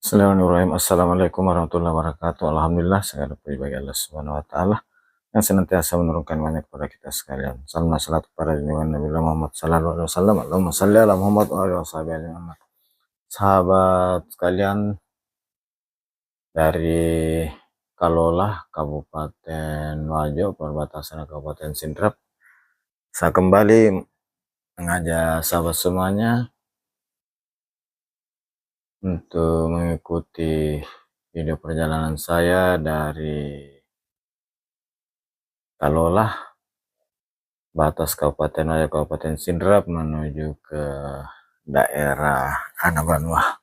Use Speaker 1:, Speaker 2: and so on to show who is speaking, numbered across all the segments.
Speaker 1: Bismillahirrahmanirrahim. Assalamualaikum warahmatullahi wabarakatuh. Alhamdulillah segala puji bagi Allah Subhanahu wa taala yang senantiasa menurunkan banyak kepada kita sekalian. Salam salat kepada junjungan Nabi Muhammad sallallahu alaihi wasallam. Allahumma shalli ala Muhammad wa alihi washabihi Muhammad. Sahabat sekalian dari Kalolah, Kabupaten Wajo, perbatasan Kabupaten Sidrap, saya kembali mengajak sahabat semuanya untuk mengikuti video perjalanan saya dari Kalolah, batas Kabupaten Wajo, Kabupaten Sidrap menuju ke daerah Anabanua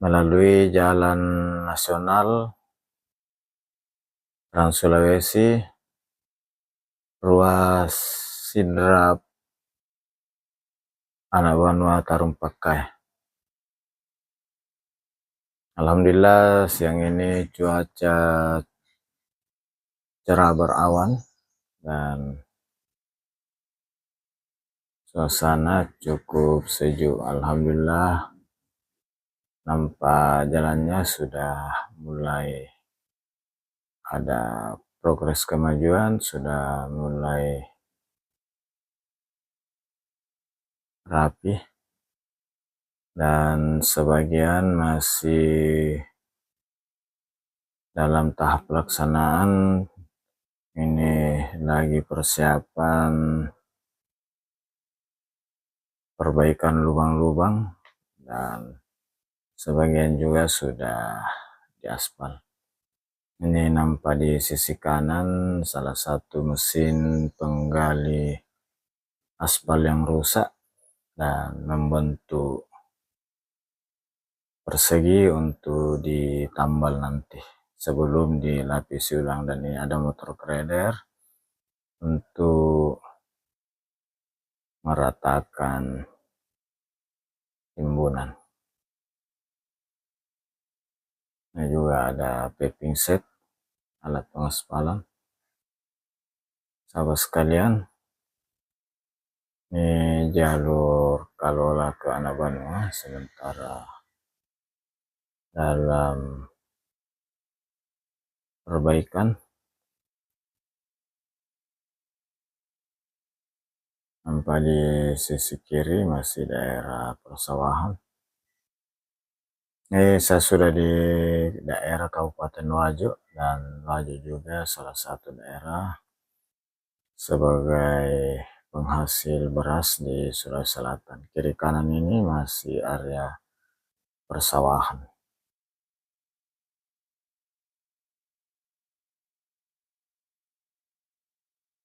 Speaker 1: melalui jalan nasional Trans Sulawesi ruas Sidrap Anabanua Tarumpakai. Alhamdulillah siang ini cuaca cerah berawan dan suasana cukup sejuk. Alhamdulillah nampak jalannya sudah mulai ada progres kemajuan, sudah mulai rapi dan sebagian masih dalam tahap pelaksanaan. Ini lagi persiapan perbaikan lubang-lubang dan sebagian juga sudah diaspal. Ini nampak di sisi kanan salah satu mesin penggali aspal yang rusak dan membentuk persegi untuk ditambal nanti sebelum dilapisi ulang. Dan ini ada motor grader untuk meratakan timbunan. Ini juga ada paving set, alat pengaspalan. Sahabat sekalian, ini jalur Kalolah ke Anabanua sementara dalam perbaikan. Nampak di sisi kiri masih daerah persawahan. Saya sudah di daerah Kabupaten Wajo, dan Wajo juga salah satu daerah sebagai penghasil beras di Sulawesi Selatan. Kiri kanan ini masih area persawahan.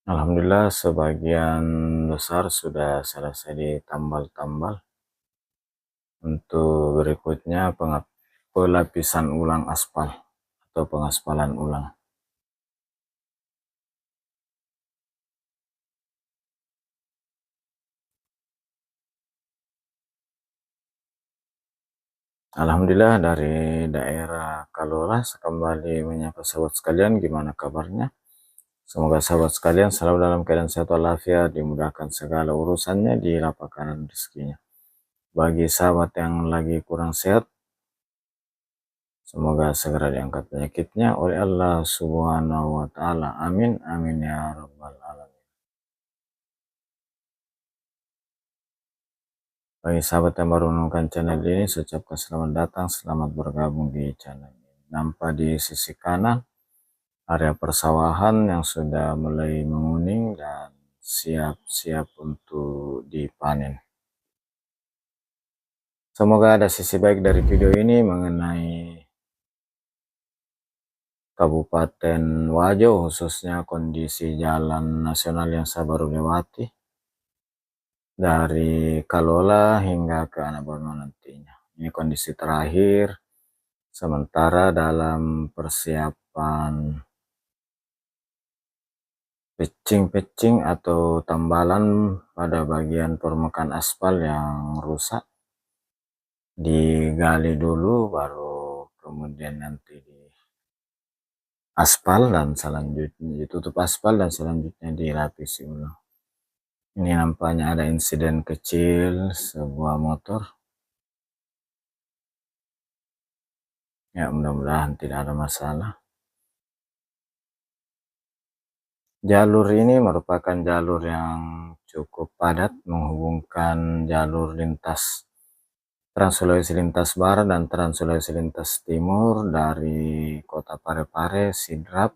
Speaker 1: Alhamdulillah sebagian besar sudah selesai ditambal-tambal. Untuk berikutnya pelapisan ulang aspal atau pengaspalan ulang. Alhamdulillah dari daerah Kalolah kembali menyapa sahabat sekalian, gimana kabarnya? Semoga sahabat sekalian selalu dalam keadaan sehat walafiat, dimudahkan segala urusannya, dilapangkan rezekinya. Bagi sahabat yang lagi kurang sehat, semoga segera diangkat penyakitnya oleh Allah Subhanahu wa taala. Amin amin ya rabbal alamin. Bagi sahabat yang baru menemukan channel ini, saya ucapkan selamat datang, selamat bergabung di channel ini. Nampak di sisi kanan area persawahan yang sudah mulai menguning dan siap-siap untuk dipanen. Semoga ada sisi baik dari video ini mengenai Kabupaten Wajo, khususnya kondisi jalan nasional yang saya baru lewati dari Kalolah hingga ke Anabanua nantinya. Ini kondisi terakhir sementara dalam persiapan patching atau tambalan pada bagian permukaan aspal yang rusak. Digali dulu baru kemudian nanti di aspal dan selanjutnya ditutup aspal dan selanjutnya dilapisi ulang. Ini nampaknya ada insiden kecil sebuah motor Ya, mudah-mudahan tidak ada masalah. Jalur ini merupakan jalur yang cukup padat menghubungkan jalur lintas Trans Sulawesi lintas barat dan Trans Sulawesi lintas timur dari kota Parepare, Sidrap,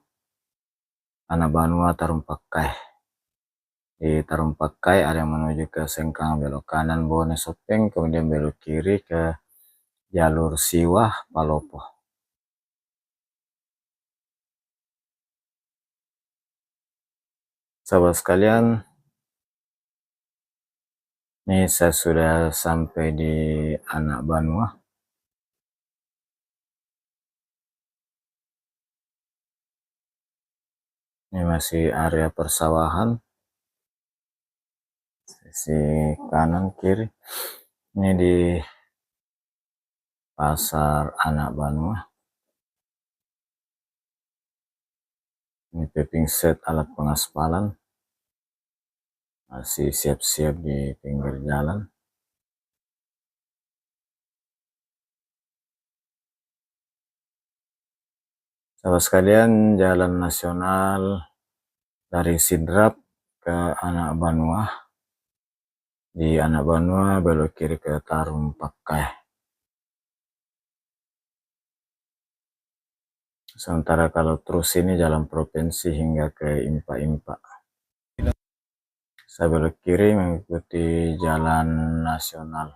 Speaker 1: Anabanua, Tarumpai. Di Tarumpai ada yang menuju ke Sengkang belok kanan Bone Sopeng, kemudian belok kiri ke jalur Siwah, Palopo. Sahabat sekalian, ini saya sudah sampai di Anak Banua. Ini masih area persawahan, sisi kanan kiri. Ini di pasar Anak Banua. Ini paving set alat pengaspalan. Masih siap-siap di pinggir jalan. Sahabat sekalian, jalan nasional dari Sidrap ke Anak Banua. Di Anak Banua belok kiri ke Tarumpai. Sementara kalau terus ini jalan provinsi hingga ke Impa-Impa. Saya belok kiri mengikuti jalan nasional.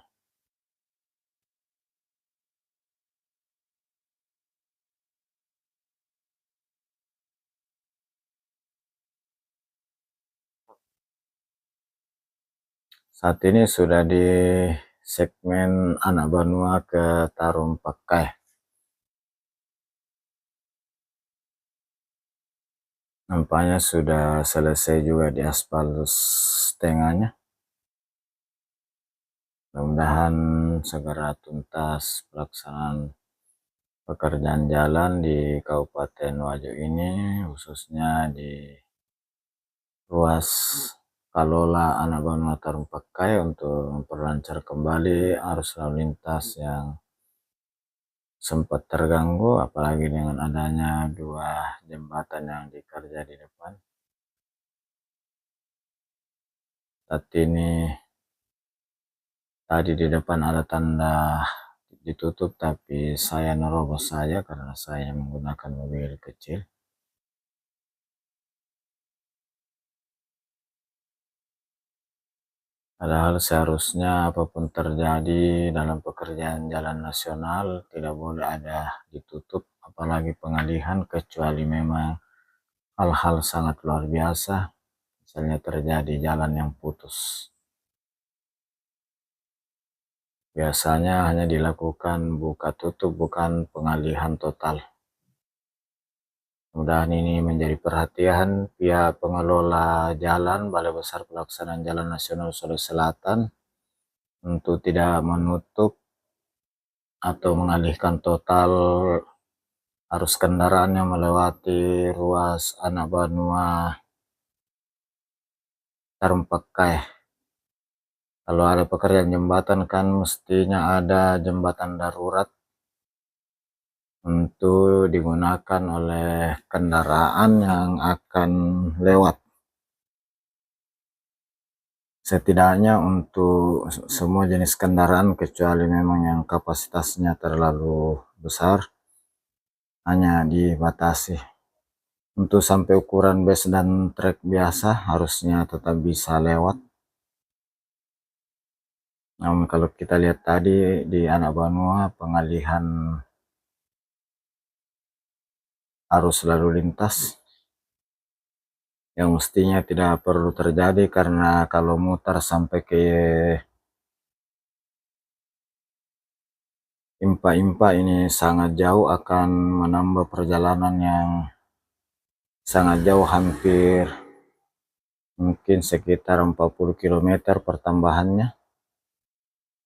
Speaker 1: Saat ini sudah di segmen Anak Banua ke Tarumpai. Nampaknya sudah selesai juga di aspal setengahnya. Mudah-mudahan segera tuntas pelaksanaan pekerjaan jalan di Kabupaten Wajo ini, khususnya di ruas Kalola Anak Banua Tarumpai untuk memperlancar kembali arus lalu lintas yang sempat terganggu, apalagi dengan adanya dua jembatan yang dikerja di depan. Saat ini tadi di depan ada tanda ditutup, tapi saya nerobos saja karena saya menggunakan mobil kecil. Padahal seharusnya apapun terjadi dalam pekerjaan jalan nasional tidak boleh ada ditutup, apalagi pengalihan, kecuali memang hal-hal sangat luar biasa, misalnya terjadi jalan yang putus. Biasanya hanya dilakukan buka tutup, bukan pengalihan total. Mudah-mudahan ini menjadi perhatian pihak pengelola jalan Balai Besar Pelaksanaan Jalan Nasional Sulawesi Selatan untuk tidak menutup atau mengalihkan total arus kendaraan yang melewati ruas Anak Banua Tarumpai. Kalau ada pekerjaan jembatan kan mestinya ada jembatan darurat untuk digunakan oleh kendaraan yang akan lewat. Setidaknya untuk semua jenis kendaraan kecuali memang yang kapasitasnya terlalu besar hanya dibatasi. Untuk sampai ukuran bus dan trek biasa harusnya tetap bisa lewat. Namun kalau kita lihat tadi di Anak Banua pengalihan arus lalu lintas yang mestinya tidak perlu terjadi, karena kalau mutar sampai ke Impa-Impa ini sangat jauh, akan menambah perjalanan yang sangat jauh, hampir mungkin sekitar 40 km pertambahannya,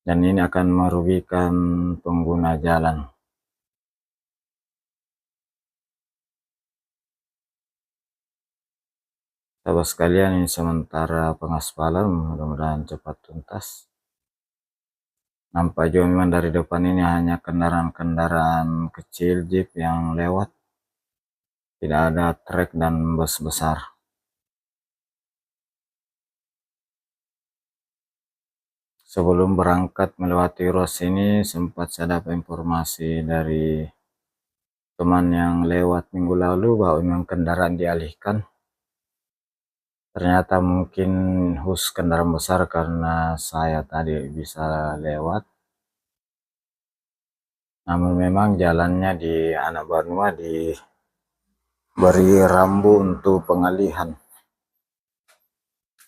Speaker 1: dan ini akan merugikan pengguna jalan. Sahabat sekalian, ini sementara pengaspalan, mudah-mudahan cepat tuntas. Nampak juga memang dari depan ini hanya kendaraan-kendaraan kecil, jeep yang lewat. Tidak ada truk dan bus besar. Sebelum berangkat melewati ruas ini, sempat saya dapat informasi dari teman yang lewat minggu lalu bahwa memang kendaraan dialihkan. Ternyata mungkin khusus kendaraan besar karena saya tadi bisa lewat. Namun memang jalannya di Anak Banua diberi rambu untuk pengalihan.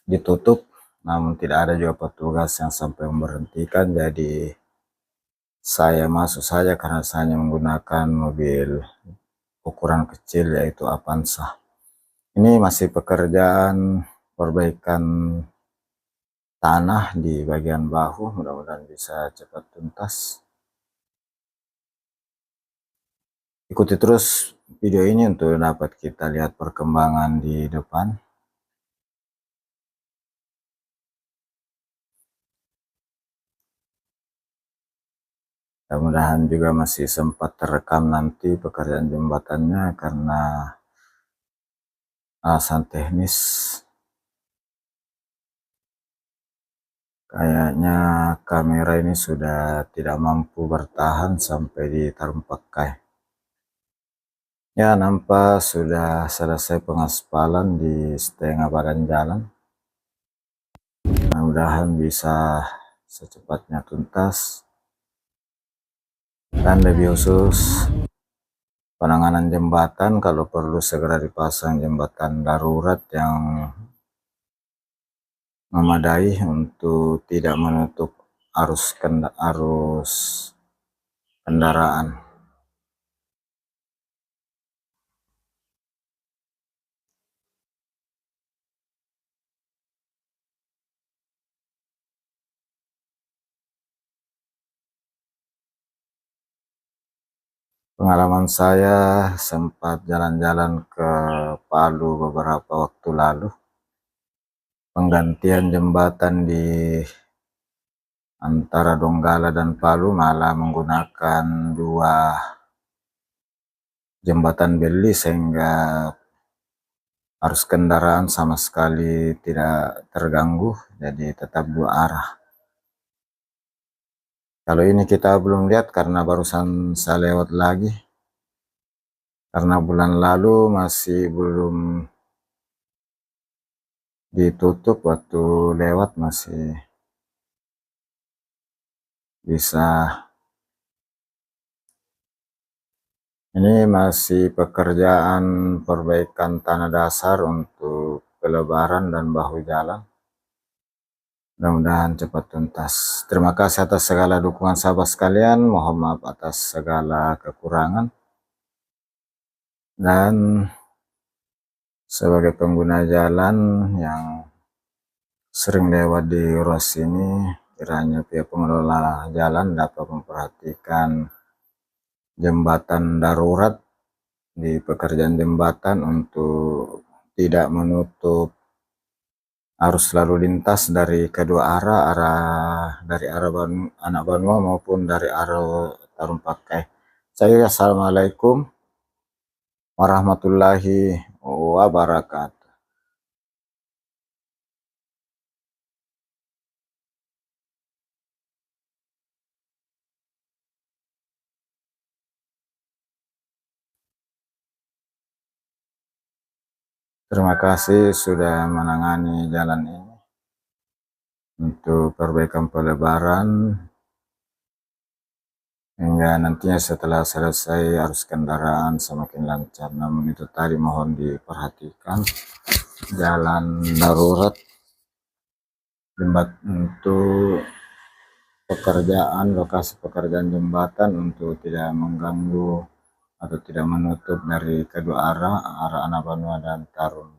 Speaker 1: Ditutup, namun tidak ada juga petugas yang sampai memberhentikan, jadi saya masuk saja karena saya menggunakan mobil ukuran kecil yaitu Avanza. Ini masih pekerjaan perbaikan tanah di bagian bahu, mudah-mudahan bisa cepat tuntas. Ikuti terus video ini untuk dapat kita lihat perkembangan di depan. Mudah-mudahan juga masih sempat terekam nanti pekerjaan jembatannya karena alasan teknis. Kayaknya kamera ini sudah tidak mampu bertahan sampai di Tarumpai. Ya, nampak sudah selesai pengaspalan di setengah badan jalan. Mudah-mudahan bisa secepatnya tuntas. Dan lebih khusus penanganan jembatan, kalau perlu segera dipasang jembatan darurat yang memadai untuk tidak menutup arus kendaraan. Pengalaman saya sempat jalan-jalan ke Palu beberapa waktu lalu. Penggantian jembatan di antara Donggala dan Palu malah menggunakan dua jembatan beli sehingga arus kendaraan sama sekali tidak terganggu, jadi tetap dua arah. Kalau ini kita belum lihat karena barusan saya lewat lagi. Karena bulan lalu masih belum ditutup, waktu lewat masih bisa. Ini masih pekerjaan perbaikan tanah dasar untuk pelebaran dan bahu jalan. Mudah-mudahan cepat tuntas. Terima kasih atas segala dukungan sahabat sekalian. Mohon maaf atas segala kekurangan. Dan sebagai pengguna jalan yang sering lewat di ruas ini, kiranya pihak pengelola jalan dapat memperhatikan jembatan darurat di pekerjaan jembatan untuk tidak menutup arus lalu lintas dari kedua arah, dari arah Anak Banua maupun dari arah Tarumpai. Assalamualaikum warahmatullahi wabarakatuh. Terima kasih sudah menangani jalan ini untuk perbaikan pelebaran hingga nantinya setelah selesai arus kendaraan semakin lancar. Namun itu tadi mohon diperhatikan jalan darurat untuk lokasi pekerjaan jembatan untuk tidak mengganggu atau tidak menutup dari kedua arah Anak Banua dan Tarun.